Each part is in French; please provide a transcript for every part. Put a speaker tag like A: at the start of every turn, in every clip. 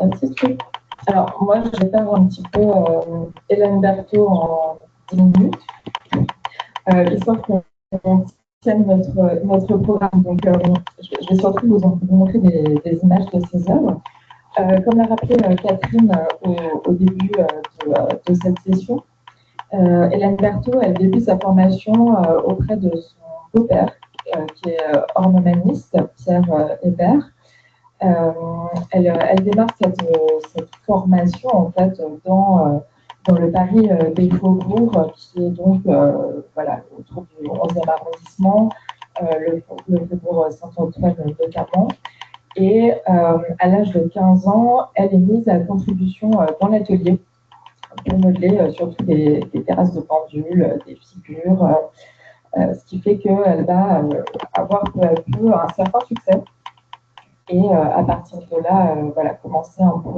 A: petit truc. Alors, moi, je vais faire un petit peu Hélène Berthaud en 10 minutes, histoire qu'on tienne notre programme. Donc, je vais surtout vous montrer des images de ces œuvres. Comme l'a rappelé Catherine au début de cette session, Hélène Berthaud, elle débute sa formation auprès de son beau-père, qui est ornemaniste, Pierre Hébert. Elle démarre cette formation en fait dans le Paris des Faubourgs, qui est donc voilà, autour du 11e arrondissement, le Faubourg Saint-Antoine notamment. Et à l'âge de 15 ans, elle est mise à contribution dans l'atelier pour modeler surtout des terrasses de pendules, des figures, ce qui fait qu'elle va avoir peu à peu un certain succès. Et à partir de là, voilà, commencer un peu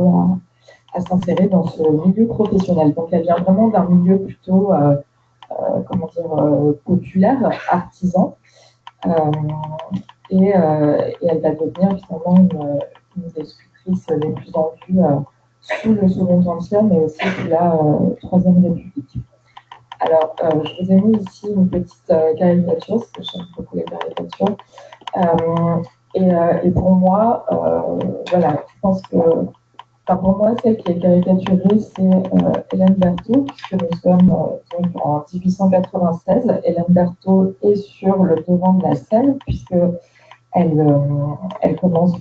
A: à s'insérer dans ce milieu professionnel. Donc elle vient vraiment d'un milieu plutôt, comment dire, populaire, artisan. Et elle va devenir finalement une des sculptrices les plus en vue sous le Second Empire, mais aussi sous la Troisième République. Alors, je vous ai mis ici une petite caricature, parce que j'aime beaucoup les caricatures. Et pour moi, voilà, je pense que, pour moi, celle qui est caricaturée, c'est Hélène Berthaud, puisque nous sommes donc en 1896. Hélène Berthaud est sur le devant de la scène, puisque elle commence,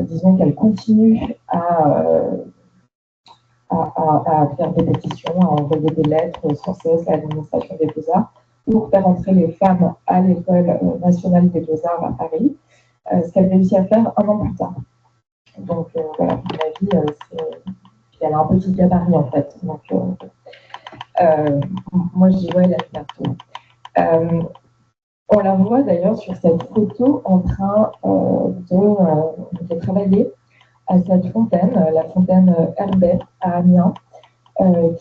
A: disons qu'elle continue à faire des pétitions, à envoyer des lettres sans cesse à l'administration des Beaux-Arts pour faire entrer les femmes à l'École nationale des Beaux-Arts à Paris, ce qu'elle réussit à faire un an plus tard. Donc voilà, à mon avis, elle a un petit gabarit en fait. Donc moi, je dis ouais, la bientôt. On la voit d'ailleurs sur cette photo en train de travailler à cette fontaine, la fontaine Herbet à Amiens,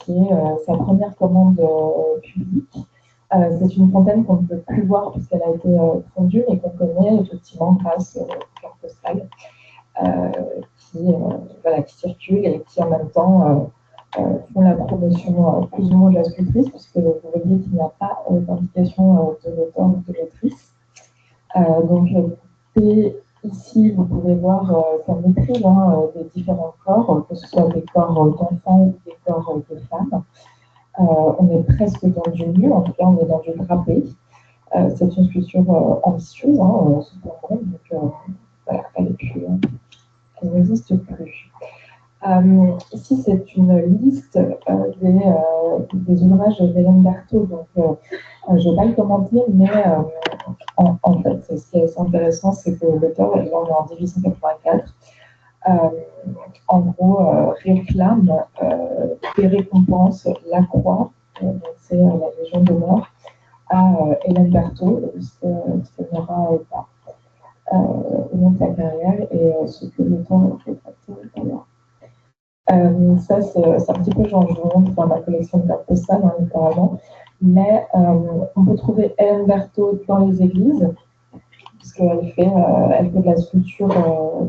A: qui est sa première commande publique. C'est une fontaine qu'on ne peut plus voir puisqu'elle a été fondue, mais qu'on connaît effectivement grâce aux cartes postales qui circulent et qui en même temps font la promotion plus ou moins de la sculptrice, puisque vous voyez qu'il n'y a pas d'indication de l'auteur ou de l'autrice. Donc, ici, vous pouvez voir sa maîtrise des différents corps, que ce soit des corps d'enfants ou des corps de femmes. On est presque dans du nu, en tout cas, on est dans du drapé. C'est une sculpture ambitieuse, cependant, donc voilà, elle n'existe plus. Ici, c'est une liste des ouvrages d'Hélène Berthaud, donc je ne vais pas le commenter, mais en fait, ce qui est assez intéressant, c'est que l'auteur, il est en 1884, en gros, réclame des récompenses, la croix, c'est la Légion d'honneur, à Hélène Berthaud, ce qu'elle n'aura pas au long de sa carrière, et ce que l'auteur a fait d'ailleurs. Ça, c'est un petit peu, genre, je vous montre dans ma collection de cartes postales, littéralement. Mais on peut trouver Hélène Berthaud dans les églises, puisqu'elle fait de la sculpture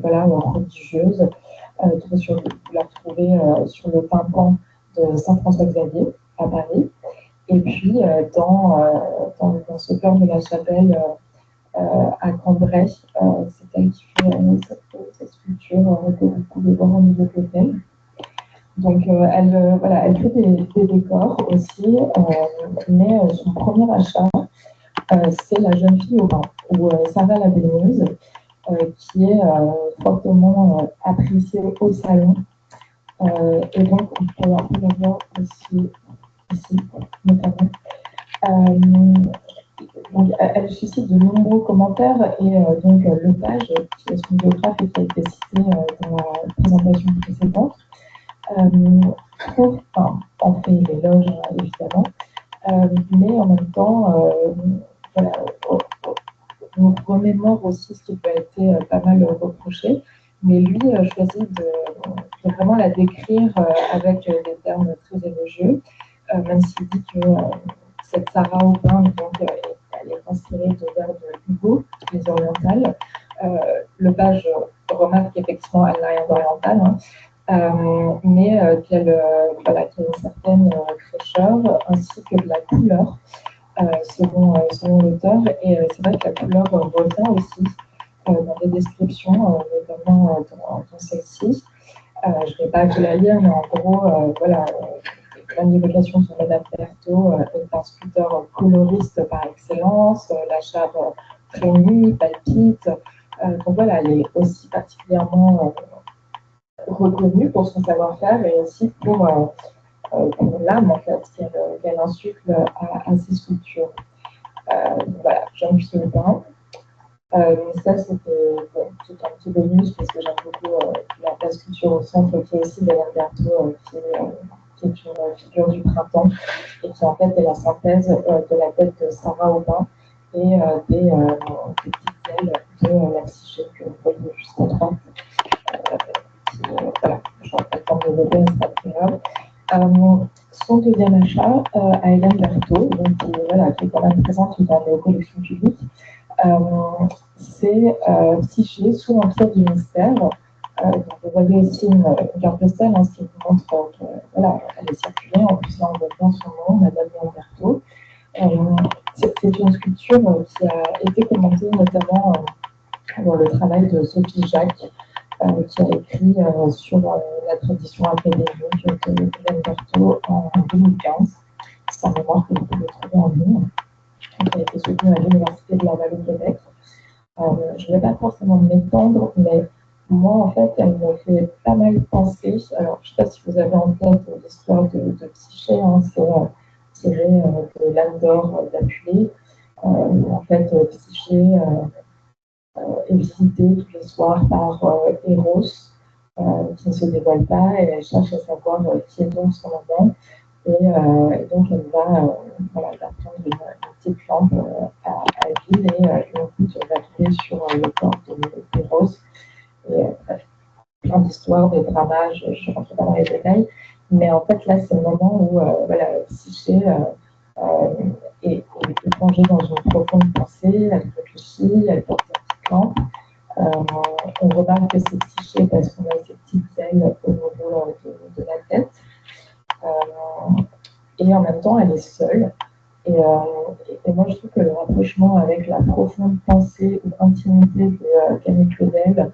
A: religieuse. Vous la retrouvez sur le tympan de Saint-François-Xavier à Paris. Et puis, dans ce cœur de la chapelle à Cambrai, c'est elle qui fait cette sculpture que vous pouvez voir au niveau de l'hôtel. Donc, elle fait des décors aussi, mais son premier achat, c'est La jeune fille au vin, ou Sarah la baigneuse, qui est fortement appréciée au salon. Et donc, on peut la voir aussi ici, notamment. Donc, elle suscite de nombreux commentaires, et donc Lepage, qui est son biographe et qui a été cité dans la présentation précédente, en fait l'éloge, évidemment, mais en même temps, on remémore aussi ce qui peut être pas mal reproché, mais lui choisit de vraiment la décrire avec des termes très élogieux, même s'il dit que cette Sarah Aubin, donc, elle est inspirée de vers de Hugo, les orientales. Lepage remarque qu'effectivement, elle n'a rien d'oriental, mais qu'elle a une certaine fraîcheur, ainsi que de la couleur, selon l'auteur. Et c'est vrai que la couleur revient aussi dans les descriptions, notamment dans celle-ci. Je ne vais pas tout la lire, mais en gros, voilà, une évocation sur Madame Berthaud est un sculpteur coloriste par excellence, la chair frémit, palpite. Donc voilà, elle est aussi particulièrement reconnue pour son savoir-faire et aussi pour l'âme en fait qu'elle insuffle à ses sculptures. Voilà, j'aime ce pain. Ça, c'était tout un petit bonus parce que j'aime beaucoup la sculpture au centre qui est aussi d'Hélène Berthaud, qui est une figure du printemps et qui en fait est la synthèse de la tête de Sarah Aubin et des petites ailes de la psyché que vous voyez juste à droite. Voilà, je n'aurai pas le temps de développer, mais c'est pas très grave. Son deuxième achat à Hélène Berthaud, donc, qui est quand même présente dans les collections publiques, c'est Psyché sous l'empire du mystère. Donc vous voyez aussi une carte postale qui vous montre qu'elle est circulée. En plus, là, on voit bien son nom, Madame Hélène Berthaud. C'est une sculpture qui a été commentée notamment dans le travail de Sophie Jacques, qui a écrit sur la tradition académique de Hélène Berthaud en 2015. C'est un mémoire que vous pouvez trouver en ligne, qui a été soutenu à l'Université de Laval au Québec. Je ne vais pas forcément m'étendre, mais moi, en fait, elle me fait pas mal penser. Alors, je ne sais pas si vous avez en tête l'histoire de Psyché, c'est tiré de l'âme d'or d'Apulée. En fait, Psyché est visitée tous les soirs par Eros, qui ne se dévoile pas, et elle cherche à savoir qui est donc son amant. Et donc, elle va prendre une petite lampe à l'huile et une goutte va tomber sur le corps de Rose. Et bref, plein d'histoires, des dramages, je ne rentre pas dans les détails. Mais en fait, là, c'est le moment où Psyché est plongée dans une profonde pensée, elle réfléchit, elle porte sa petite lampe. On remarque que c'est Psyché parce qu'on a ces petites ailes au niveau de la tête. Et en même temps, elle est seule. Et moi, je trouve que le rapprochement avec la profonde pensée ou intimité de Camille Claudel,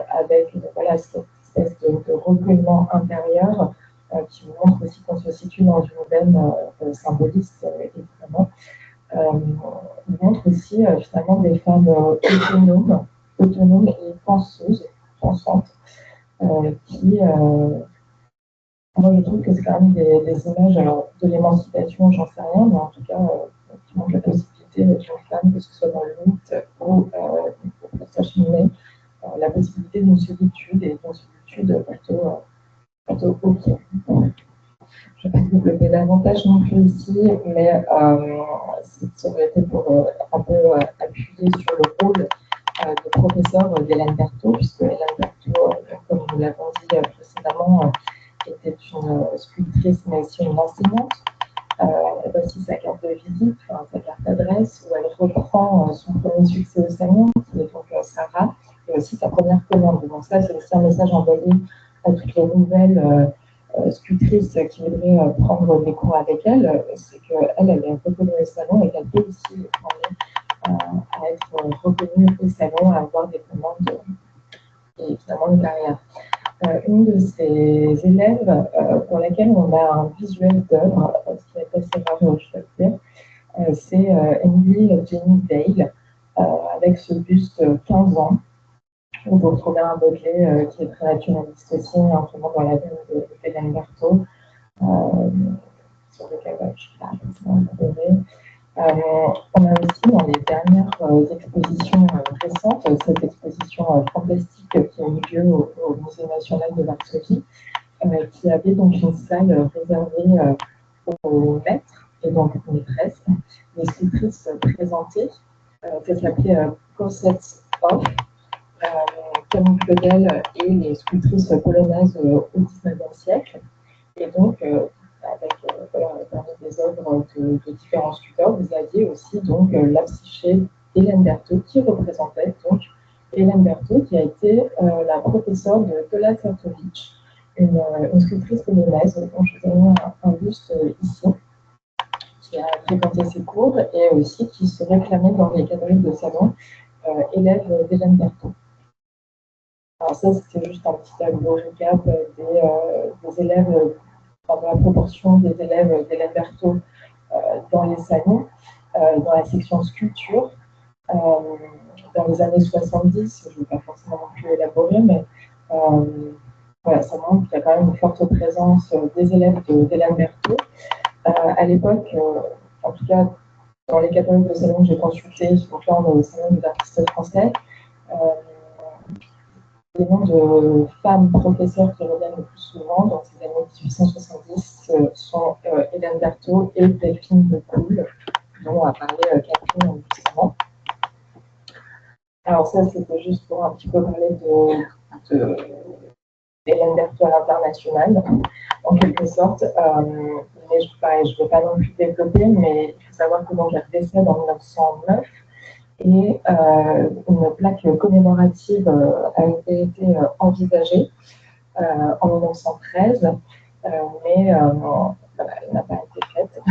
A: avec cette espèce de recueillement intérieur, qui vous montre aussi qu'on se situe dans une veine symboliste, évidemment, vous montre aussi finalement des femmes autonomes et pensantes, qui moi, je trouve que c'est quand même des images alors, de l'émancipation, j'en sais rien, mais en tout cas, qui montrent la possibilité d'une femme, que ce soit dans le mythe ou pour s'acheminer, la possibilité d'une solitude et d'une solitude plutôt ok. Je ne vais pas développer davantage non plus ici, mais ça aurait été pour un peu appuyer sur le rôle de professeur d'Hélène Berthaud, puisque Hélène Berthaud, comme nous l'avons dit précédemment, était une sculptrice, mais aussi une enseignante. Elle a aussi sa carte de visite, sa carte d'adresse, où elle reprend son premier succès au salon, qui est donc Sarah, et aussi sa première commande. Donc ça, c'est aussi un message envoyé à toutes les nouvelles sculptrices qui voudraient prendre des cours avec elle, c'est qu'elle est reconnue au salon et qu'elle peut aussi demander à être reconnue au salon, à avoir des commandes et évidemment une carrière. Une de ses élèves, pour laquelle on a un visuel d'œuvre, ce qui est assez rare, je dois le dire, c'est Emily Jenny Dale, avec ce buste 15 ans, où vous retrouvez un Baudelaire qui est très naturaliste aussi, notamment dans la veine d'Hélène Berthaud, sur lequel je suis là, on a aussi dans les dernières expositions récentes, cette exposition fantastique qui a eu lieu au Musée national de Varsovie, qui avait donc une salle réservée aux maîtres et donc maîtresses, les sculptrices présentées, ça s'appelait Concepts of, Camille Claudel et les sculptrices polonaises au XIXe siècle. Et donc, avec parmi des œuvres de différents sculpteurs, vous aviez aussi donc la Psyché d'Hélène Berthaud qui représentait donc Hélène Berthaud, qui a été la professeure de Tola Sertovic, une sculptrice polonaise dont je vous ai mis un buste ici, qui a fréquenté ses cours et aussi qui se réclamait dans les catégories de salon élève d'Hélène Berthaud. Alors ça, c'était juste un petit tableau récap des élèves, enfin, de la proportion des élèves d'Hélène Berthaud dans les salons, dans la section sculpture. Dans les années 70, je ne vais pas forcément non plus élaborer, mais voilà, ça montre qu'il y a quand même une forte présence des élèves d'Hélène Berthaud. À l'époque, en tout cas, dans les catalogues de salons que j'ai consultés, donc là, on est au salon des artistes français, les noms de femmes professeurs qui reviennent le plus souvent dans ces années 1870 sont Hélène Berthaud et Delphine de Cool, dont a parlé Catherine justement. Alors ça, c'était juste pour un petit peu parler de Hélène Berthaud à l'international, en quelque sorte. Mais je ne vais pas non plus développer, mais il faut savoir que donc, elle décède en 1909 et une plaque commémorative avait été envisagée en 1913, mais elle n'a pas été faite.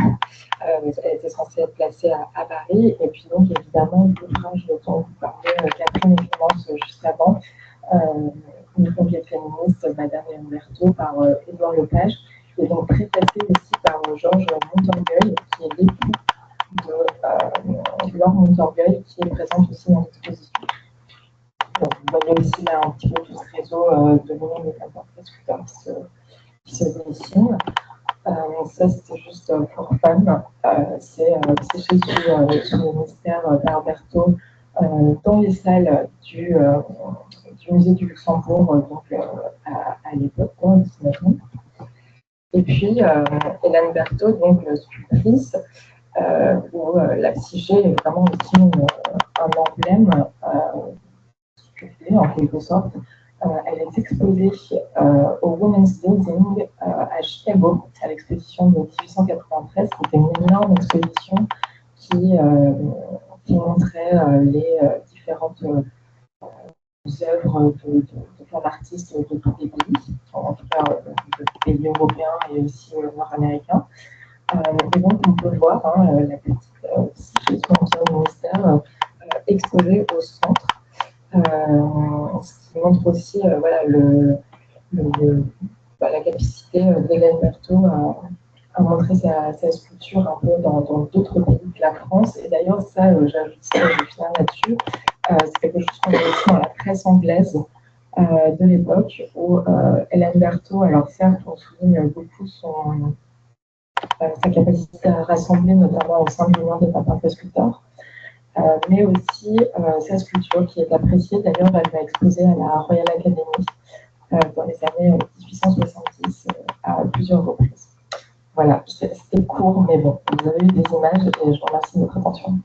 A: Elle était censée être placée à Paris, et puis donc évidemment l'ouvrage dont vous parlez, Catherine et Clémence juste avant, une conquête féministe, Madame Hélène Berthaud, par Édouard Lepage, et donc préfacée aussi par Georges Montorgueil, qui est l'époux de Laure Montorgueil, qui est présente aussi dans l'exposition. Donc, vous voyez aussi là un petit peu tout ce réseau de noms des sculpteurs qui se dessinent. Ça, c'était juste pour fun. C'est chez le ministère Père Berthaud dans les salles du musée du Luxembourg, donc à l'époque, en 1900. Et puis, Hélène Berthaud, donc sculptrice, où la psyché est vraiment aussi un emblème en quelque sorte. Elle est exposée au Women's Building à Chicago, à l'exposition de 1893. C'était une énorme exposition qui montrait les différentes œuvres de femmes artistes de tous les pays, en tout cas de pays européens et aussi nord-américains. Et donc, on peut voir la petite situation du ministère exposée au centre. Ce qui montre aussi voilà, la capacité d'Hélène Berthaud à montrer sa sculpture un peu dans d'autres pays que la France. Et d'ailleurs, ça, j'ajoute ça, je vais finir là-dessus, c'est quelque chose qu'on voit aussi dans la presse anglaise de l'époque, où Hélène Berthaud, alors certes, on souligne beaucoup sa capacité à rassembler, notamment au sein de l'Union des peintres sculpteurs, mais aussi sa sculpture qui est appréciée. D'ailleurs, elle va exposer à la Royal Academy dans les années 1870 à plusieurs reprises. Voilà, c'était court, mais bon, vous avez eu des images et je vous remercie de votre attention.